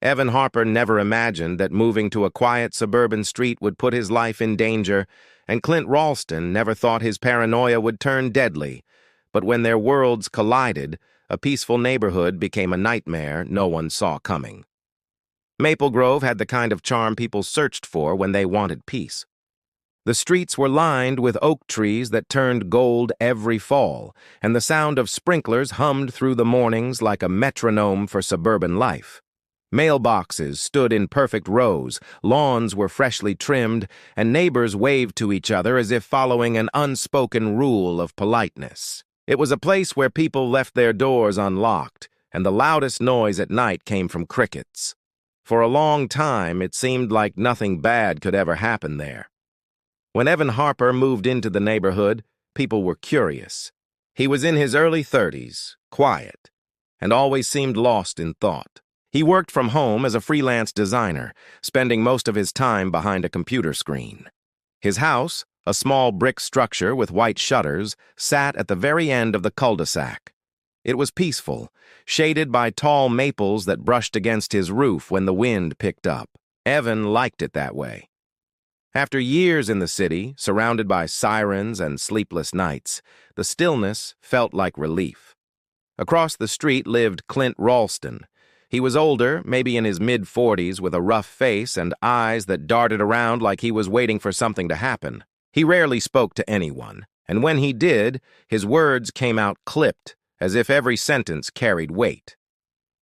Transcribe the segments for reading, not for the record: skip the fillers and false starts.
Evan Harper never imagined that moving to a quiet suburban street would put his life in danger, and Clint Ralston never thought his paranoia would turn deadly. But when their worlds collided, a peaceful neighborhood became a nightmare no one saw coming. Maple Grove had the kind of charm people searched for when they wanted peace. The streets were lined with oak trees that turned gold every fall, and the sound of sprinklers hummed through the mornings like a metronome for suburban life. Mailboxes stood in perfect rows, lawns were freshly trimmed, and neighbors waved to each other as if following an unspoken rule of politeness. It was a place where people left their doors unlocked, and the loudest noise at night came from crickets. For a long time, it seemed like nothing bad could ever happen there. When Evan Harper moved into the neighborhood, people were curious. He was in his early 30s, quiet, and always seemed lost in thought. He worked from home as a freelance designer, spending most of his time behind a computer screen. His house, a small brick structure with white shutters, sat at the very end of the cul-de-sac. It was peaceful, shaded by tall maples that brushed against his roof when the wind picked up. Evan liked it that way. After years in the city, surrounded by sirens and sleepless nights, the stillness felt like relief. Across the street lived Clint Ralston. He was older, maybe in his mid-40s, with a rough face and eyes that darted around like he was waiting for something to happen. He rarely spoke to anyone, and when he did, his words came out clipped, as if every sentence carried weight.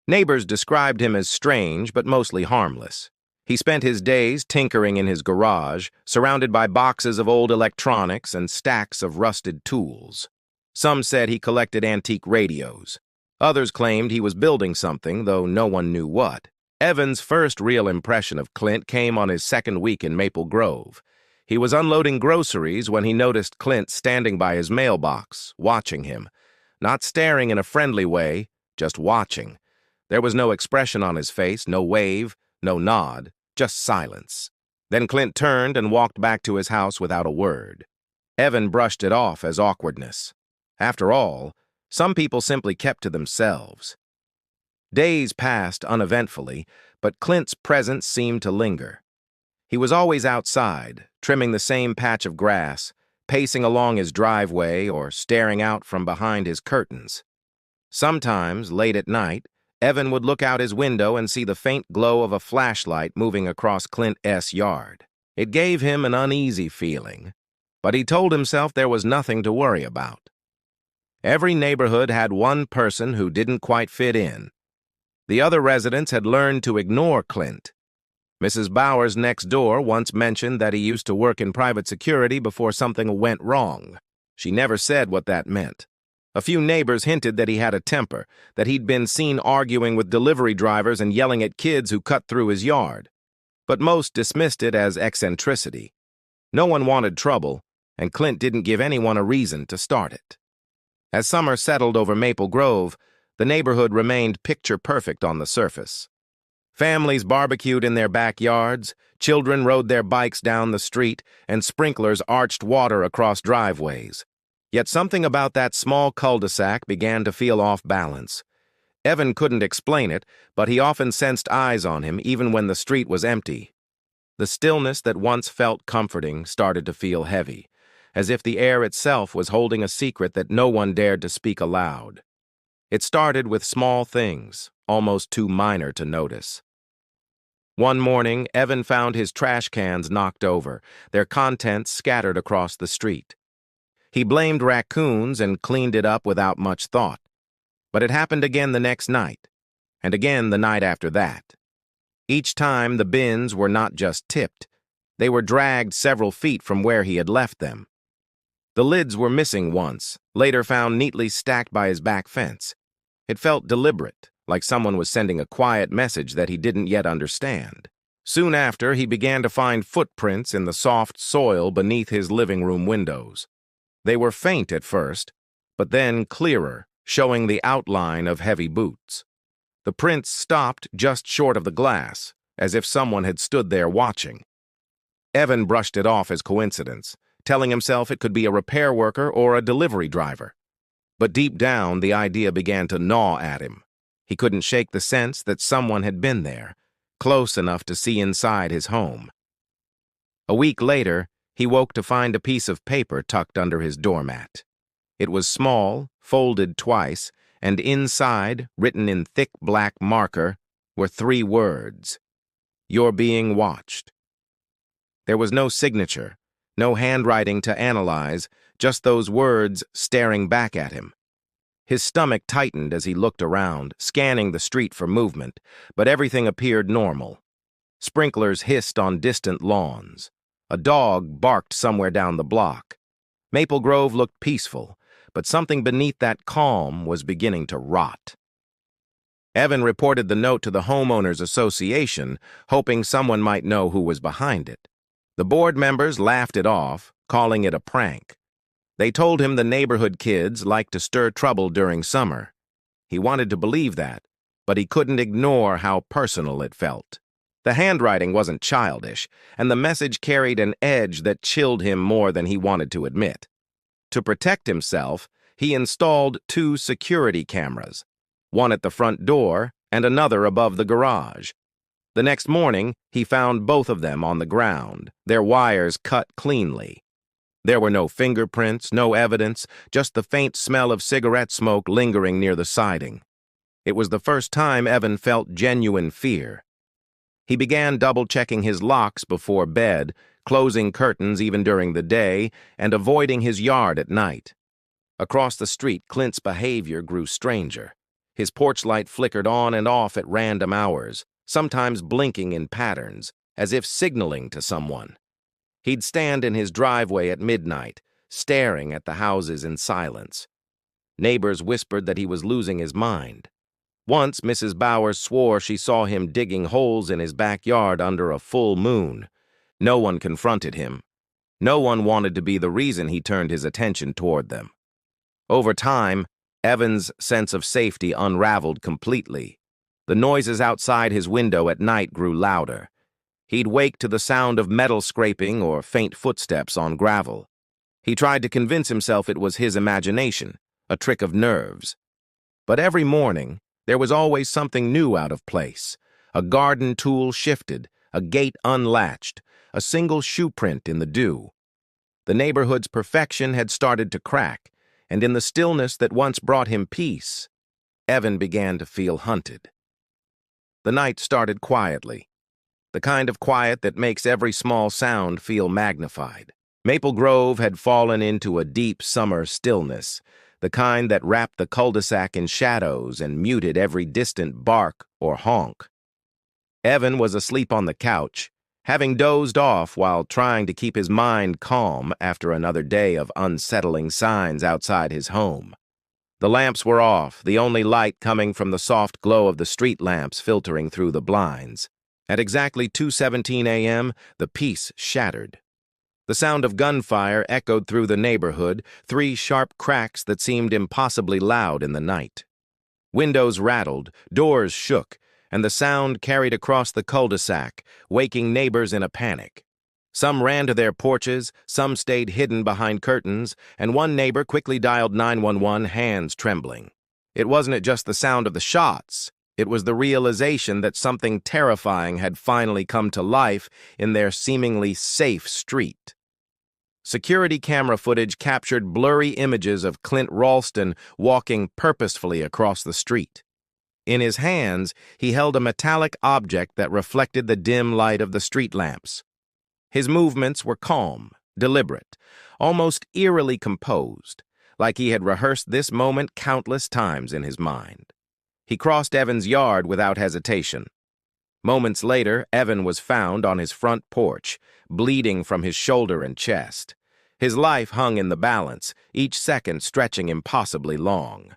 Neighbors described him as strange, but mostly harmless. He spent his days tinkering in his garage, surrounded by boxes of old electronics and stacks of rusted tools. Some said he collected antique radios. Others claimed he was building something, though no one knew what. Evan's first real impression of Clint came on his second week in Maple Grove. He was unloading groceries when he noticed Clint standing by his mailbox, watching him. Not staring in a friendly way, just watching. There was no expression on his face, no wave, no nod, just silence. Then Clint turned and walked back to his house without a word. Evan brushed it off as awkwardness. After all, some people simply kept to themselves. Days passed uneventfully, but Clint's presence seemed to linger. He was always outside, trimming the same patch of grass, pacing along his driveway, or staring out from behind his curtains. Sometimes, late at night, Evan would look out his window and see the faint glow of a flashlight moving across Clint's yard. It gave him an uneasy feeling, but he told himself there was nothing to worry about. Every neighborhood had one person who didn't quite fit in. The other residents had learned to ignore Clint. Mrs. Bowers next door once mentioned that he used to work in private security before something went wrong. She never said what that meant. A few neighbors hinted that he had a temper, that he'd been seen arguing with delivery drivers and yelling at kids who cut through his yard. But most dismissed it as eccentricity. No one wanted trouble, and Clint didn't give anyone a reason to start it. As summer settled over Maple Grove, the neighborhood remained picture-perfect on the surface. Families barbecued in their backyards, children rode their bikes down the street, and sprinklers arched water across driveways. Yet something about that small cul-de-sac began to feel off balance. Evan couldn't explain it, but he often sensed eyes on him even when the street was empty. The stillness that once felt comforting started to feel heavy, as if the air itself was holding a secret that no one dared to speak aloud. It started with small things, almost too minor to notice. One morning, Evan found his trash cans knocked over, their contents scattered across the street. He blamed raccoons and cleaned it up without much thought. But it happened again the next night, and again the night after that. Each time the bins were not just tipped, they were dragged several feet from where he had left them. The lids were missing once, later found neatly stacked by his back fence. It felt deliberate, like someone was sending a quiet message that he didn't yet understand. Soon after, he began to find footprints in the soft soil beneath his living room windows. They were faint at first, but then clearer, showing the outline of heavy boots. The prints stopped just short of the glass, as if someone had stood there watching. Evan brushed it off as coincidence, telling himself it could be a repair worker or a delivery driver. But deep down, the idea began to gnaw at him. He couldn't shake the sense that someone had been there, close enough to see inside his home. A week later, he woke to find a piece of paper tucked under his doormat. It was small, folded twice, and inside, written in thick black marker, were 3 words: "You're being watched." There was no signature, no handwriting to analyze, just those words staring back at him. His stomach tightened as he looked around, scanning the street for movement, but everything appeared normal. Sprinklers hissed on distant lawns. A dog barked somewhere down the block. Maple Grove looked peaceful, but something beneath that calm was beginning to rot. Evan reported the note to the Homeowners Association, hoping someone might know who was behind it. The board members laughed it off, calling it a prank. They told him the neighborhood kids liked to stir trouble during summer. He wanted to believe that, but he couldn't ignore how personal it felt. The handwriting wasn't childish, and the message carried an edge that chilled him more than he wanted to admit. To protect himself, he installed 2 security cameras, one at the front door and another above the garage. The next morning, he found both of them on the ground, their wires cut cleanly. There were no fingerprints, no evidence, just the faint smell of cigarette smoke lingering near the siding. It was the first time Evan felt genuine fear. He began double-checking his locks before bed, closing curtains even during the day, and avoiding his yard at night. Across the street, Clint's behavior grew stranger. His porch light flickered on and off at random hours, sometimes blinking in patterns, as if signaling to someone. He'd stand in his driveway at midnight, staring at the houses in silence. Neighbors whispered that he was losing his mind. Once, Mrs. Bowers swore she saw him digging holes in his backyard under a full moon. No one confronted him. No one wanted to be the reason he turned his attention toward them. Over time, Evan's sense of safety unraveled completely. The noises outside his window at night grew louder. He'd wake to the sound of metal scraping or faint footsteps on gravel. He tried to convince himself it was his imagination, a trick of nerves. But every morning, there was always something new out of place. A garden tool shifted, a gate unlatched, a single shoe print in the dew. The neighborhood's perfection had started to crack, and in the stillness that once brought him peace, Evan began to feel hunted. The night started quietly, the kind of quiet that makes every small sound feel magnified. Maple Grove had fallen into a deep summer stillness, the kind that wrapped the cul-de-sac in shadows and muted every distant bark or honk. Evan was asleep on the couch, having dozed off while trying to keep his mind calm after another day of unsettling signs outside his home. The lamps were off, the only light coming from the soft glow of the street lamps filtering through the blinds. At exactly 2:17 a.m., the peace shattered. The sound of gunfire echoed through the neighborhood, 3 sharp cracks that seemed impossibly loud in the night. Windows rattled, doors shook, and the sound carried across the cul-de-sac, waking neighbors in a panic. Some ran to their porches, some stayed hidden behind curtains, and one neighbor quickly dialed 911, hands trembling. It wasn't just the sound of the shots. It was the realization that something terrifying had finally come to life in their seemingly safe street. Security camera footage captured blurry images of Clint Ralston walking purposefully across the street. In his hands, he held a metallic object that reflected the dim light of the street lamps. His movements were calm, deliberate, almost eerily composed, like he had rehearsed this moment countless times in his mind. He crossed Evan's yard without hesitation. Moments later, Evan was found on his front porch, bleeding from his shoulder and chest. His life hung in the balance, each second stretching impossibly long.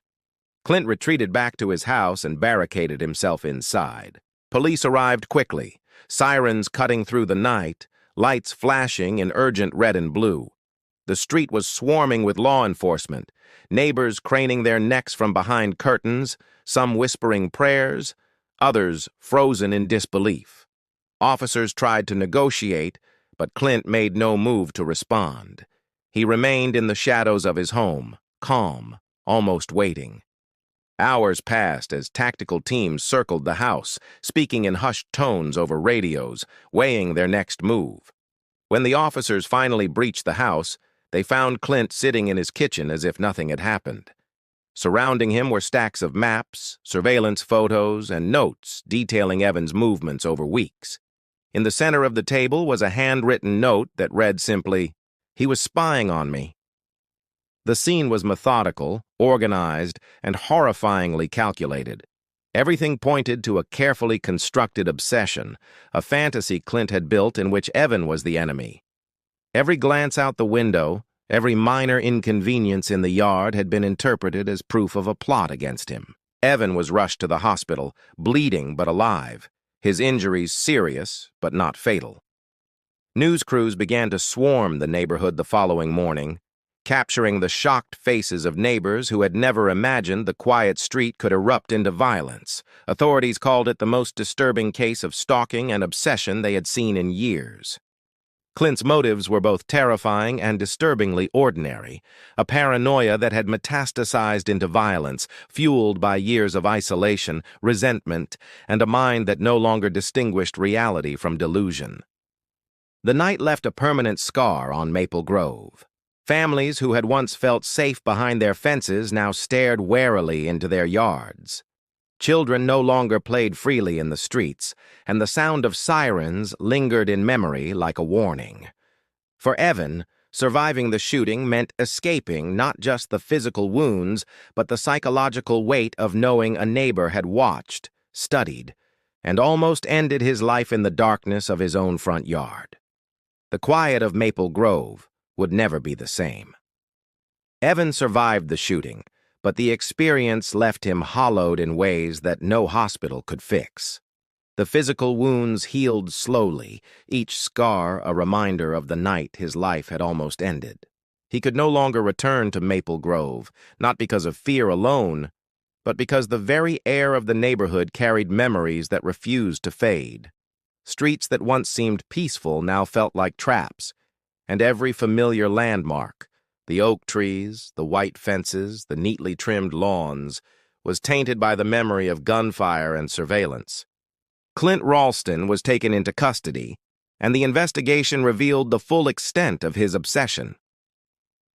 Clint retreated back to his house and barricaded himself inside. Police arrived quickly, sirens cutting through the night, lights flashing in urgent red and blue. The street was swarming with law enforcement, neighbors craning their necks from behind curtains, some whispering prayers, others frozen in disbelief. Officers tried to negotiate, but Clint made no move to respond. He remained in the shadows of his home, calm, almost waiting. Hours passed as tactical teams circled the house, speaking in hushed tones over radios, weighing their next move. When the officers finally breached the house, they found Clint sitting in his kitchen as if nothing had happened. Surrounding him were stacks of maps, surveillance photos, and notes detailing Evan's movements over weeks. In the center of the table was a handwritten note that read simply, "He was spying on me." The scene was methodical, organized, and horrifyingly calculated. Everything pointed to a carefully constructed obsession, a fantasy Clint had built in which Evan was the enemy. Every glance out the window, every minor inconvenience in the yard had been interpreted as proof of a plot against him. Evan was rushed to the hospital, bleeding but alive, his injuries serious but not fatal. News crews began to swarm the neighborhood the following morning, capturing the shocked faces of neighbors who had never imagined the quiet street could erupt into violence. Authorities called it the most disturbing case of stalking and obsession they had seen in years. Clint's motives were both terrifying and disturbingly ordinary, a paranoia that had metastasized into violence, fueled by years of isolation, resentment, and a mind that no longer distinguished reality from delusion. The night left a permanent scar on Maple Grove. Families who had once felt safe behind their fences now stared warily into their yards. Children no longer played freely in the streets, and the sound of sirens lingered in memory like a warning. For Evan, surviving the shooting meant escaping not just the physical wounds, but the psychological weight of knowing a neighbor had watched, studied, and almost ended his life in the darkness of his own front yard. The quiet of Maple Grove would never be the same. Evan survived the shooting, but the experience left him hollowed in ways that no hospital could fix. The physical wounds healed slowly, each scar a reminder of the night his life had almost ended. He could no longer return to Maple Grove, not because of fear alone, but because the very air of the neighborhood carried memories that refused to fade. Streets that once seemed peaceful now felt like traps, and every familiar landmark, the oak trees, the white fences, the neatly trimmed lawns, was tainted by the memory of gunfire and surveillance. Clint Ralston was taken into custody, and the investigation revealed the full extent of his obsession.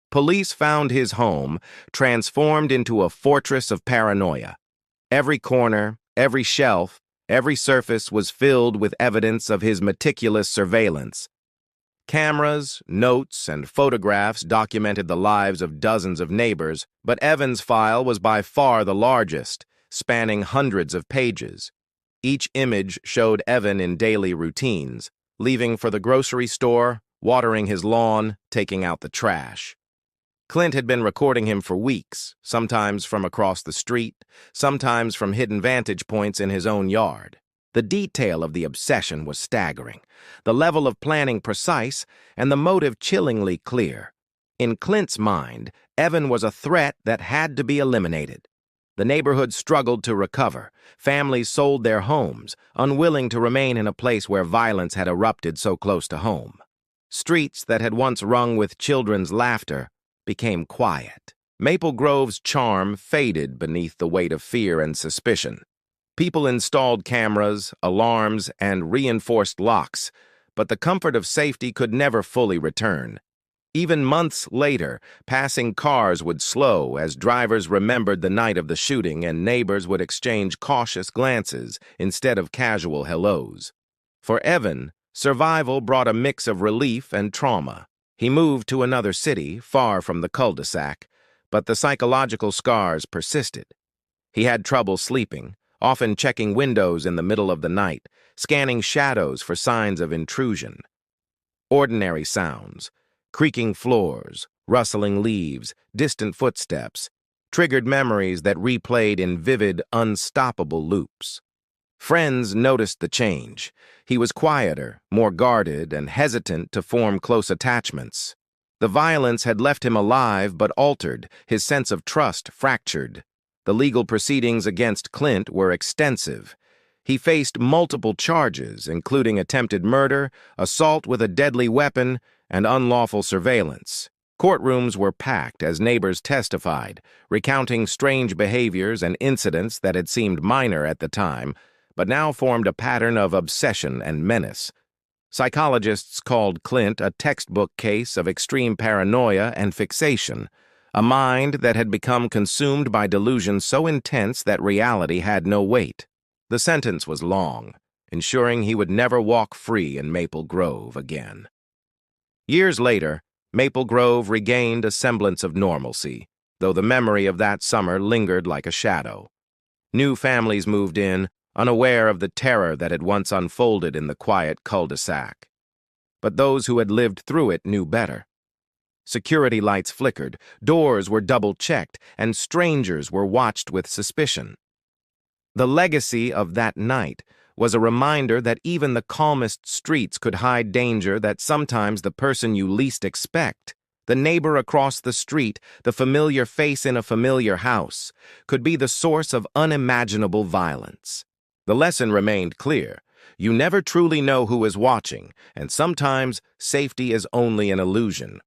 Police found his home transformed into a fortress of paranoia. Every corner, every shelf, every surface was filled with evidence of his meticulous surveillance. Cameras, notes, and photographs documented the lives of dozens of neighbors, but Evan's file was by far the largest, spanning hundreds of pages. Each image showed Evan in daily routines, leaving for the grocery store, watering his lawn, taking out the trash. Clint had been recording him for weeks, sometimes from across the street, sometimes from hidden vantage points in his own yard. The detail of the obsession was staggering, the level of planning precise, and the motive chillingly clear. In Clint's mind, Evan was a threat that had to be eliminated. The neighborhood struggled to recover. Families sold their homes, unwilling to remain in a place where violence had erupted so close to home. Streets that had once rung with children's laughter became quiet. Maple Grove's charm faded beneath the weight of fear and suspicion. People installed cameras, alarms, and reinforced locks, but the comfort of safety could never fully return. Even months later, passing cars would slow as drivers remembered the night of the shooting and neighbors would exchange cautious glances instead of casual hellos. For Evan, survival brought a mix of relief and trauma. He moved to another city, far from the cul-de-sac, but the psychological scars persisted. He had trouble sleeping, often checking windows in the middle of the night, scanning shadows for signs of intrusion. Ordinary sounds, creaking floors, rustling leaves, distant footsteps, triggered memories that replayed in vivid, unstoppable loops. Friends noticed the change. He was quieter, more guarded, and hesitant to form close attachments. The violence had left him alive but altered, his sense of trust fractured. The legal proceedings against Clint were extensive. He faced multiple charges, including attempted murder, assault with a deadly weapon, and unlawful surveillance. Courtrooms were packed as neighbors testified, recounting strange behaviors and incidents that had seemed minor at the time, but now formed a pattern of obsession and menace. Psychologists called Clint a textbook case of extreme paranoia and fixation, a mind that had become consumed by delusions so intense that reality had no weight. The sentence was long, ensuring he would never walk free in Maple Grove again. Years later, Maple Grove regained a semblance of normalcy, though the memory of that summer lingered like a shadow. New families moved in, unaware of the terror that had once unfolded in the quiet cul-de-sac. But those who had lived through it knew better. Security lights flickered, doors were double-checked, and strangers were watched with suspicion. The legacy of that night was a reminder that even the calmest streets could hide danger, that sometimes the person you least expect, the neighbor across the street, the familiar face in a familiar house, could be the source of unimaginable violence. The lesson remained clear. You never truly know who is watching, and sometimes safety is only an illusion.